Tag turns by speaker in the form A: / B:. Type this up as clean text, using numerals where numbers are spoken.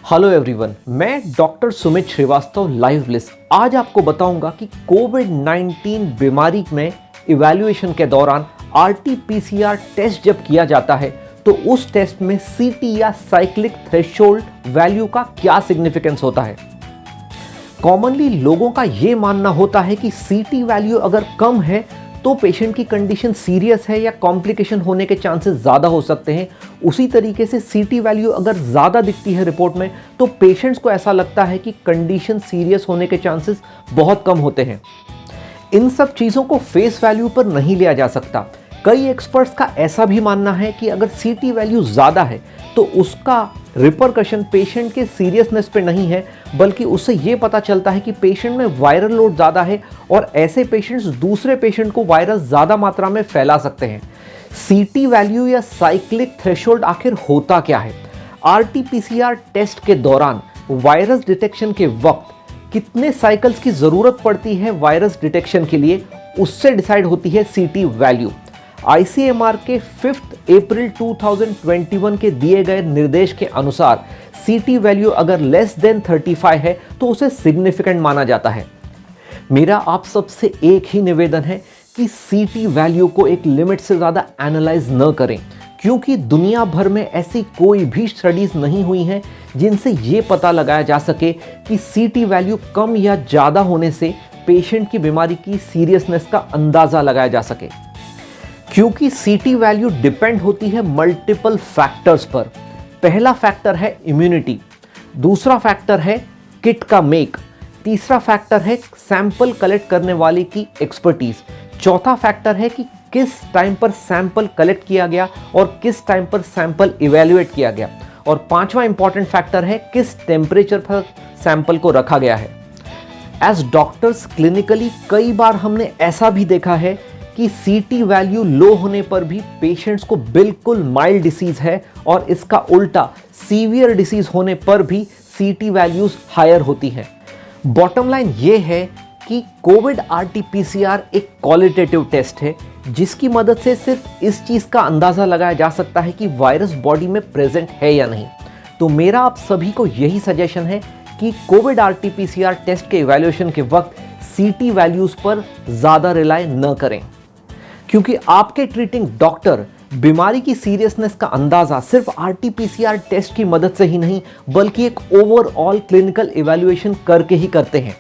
A: Hello everyone, मैं doctor Sumit Shrivastava live bliss आज आपको बताऊंगा कि कोविड-19 बीमारी में इवैल्यूएशन के दौरान आरटी-पीसीआर टेस्ट जब किया जाता है तो उस टेस्ट में सीटी या साइक्लिक थ्रेशोल्ड वैल्यू का क्या सिग्निफिकेंस होता है। कॉमनली लोगों का यह मानना होता है कि सीटी वैल्यू अगर कम है तो पेशेंट की कंडीशन सीरियस है या कॉम्प्लिकेशन होने के चांसेस ज़्यादा हो सकते हैं। उसी तरीके से सीटी वैल्यू अगर ज़्यादा दिखती है रिपोर्ट में तो पेशेंट्स को ऐसा लगता है कि कंडीशन सीरियस होने के चांसेस बहुत कम होते हैं। इन सब चीज़ों को फेस वैल्यू पर नहीं लिया जा सकता। कई एक्सपर्ट्स का ऐसा भी मानना है कि अगर सीटी वैल्यू ज़्यादा है तो उसका रिपरकशन पेशेंट के सीरियसनेस पे नहीं है, बल्कि उससे ये पता चलता है कि पेशेंट में वायरल लोड ज़्यादा है और ऐसे पेशेंट्स दूसरे पेशेंट को वायरस ज़्यादा मात्रा में फैला सकते हैं। सीटी वैल्यू या साइक्लिक थ्रेशोल्ड आखिर होता क्या है? आरटी-पीसीआर टेस्ट के दौरान वायरस डिटेक्शन के वक्त कितने साइकिल्स की ज़रूरत पड़ती है वायरस डिटेक्शन के लिए, उससे डिसाइड होती है सीटी वैल्यू। आईसीएमआर के 5 अप्रैल 2021 के दिए गए निर्देश के अनुसार सीटी वैल्यू अगर लेस देन 35 है तो उसे सिग्निफिकेंट माना जाता है। मेरा आप सबसे एक ही निवेदन है कि सीटी वैल्यू को एक लिमिट से ज़्यादा एनालाइज न करें, क्योंकि दुनिया भर में ऐसी कोई भी स्टडीज़ नहीं हुई हैं जिनसे ये पता लगाया जा सके कि सीटी वैल्यू कम या ज़्यादा होने से पेशेंट की बीमारी की सीरियसनेस का अंदाज़ा लगाया जा सके। क्योंकि सीटी वैल्यू डिपेंड होती है मल्टीपल फैक्टर्स पर। पहला फैक्टर है इम्यूनिटी, दूसरा फैक्टर है किट का मेक, तीसरा फैक्टर है सैंपल कलेक्ट करने वाले की एक्सपर्टीज, चौथा फैक्टर है कि किस टाइम पर सैंपल कलेक्ट किया गया और किस टाइम पर सैंपल इवैल्यूएट किया गया, और पांचवा इंपॉर्टेंट फैक्टर है किस टेम्परेचर पर सैंपल को रखा गया है। एज डॉक्टर्स क्लिनिकली कई बार हमने ऐसा भी देखा है कि सीटी वैल्यू लो होने पर भी पेशेंट्स को बिल्कुल माइल्ड डिसीज है और इसका उल्टा सीवियर डिसीज होने पर भी सीटी वैल्यूज हायर होती हैं। बॉटम लाइन ये है कि कोविड आरटी-पीसीआर एक क्वालिटेटिव टेस्ट है जिसकी मदद से सिर्फ इस चीज़ का अंदाज़ा लगाया जा सकता है कि वायरस बॉडी में प्रेजेंट है या नहीं। तो मेरा आप सभी को यही सजेशन है कि कोविड आरटी-पीसीआर टेस्ट के इवैल्यूएशन के वक्त सीटी वैल्यूज़ पर ज़्यादा रिलाय न करें, क्योंकि आपके ट्रीटिंग डॉक्टर बीमारी की सीरियसनेस का अंदाज़ा सिर्फ आरटी-पीसीआर टेस्ट की मदद से ही नहीं बल्कि एक ओवरऑल क्लिनिकल इवैल्यूएशन करके ही करते हैं।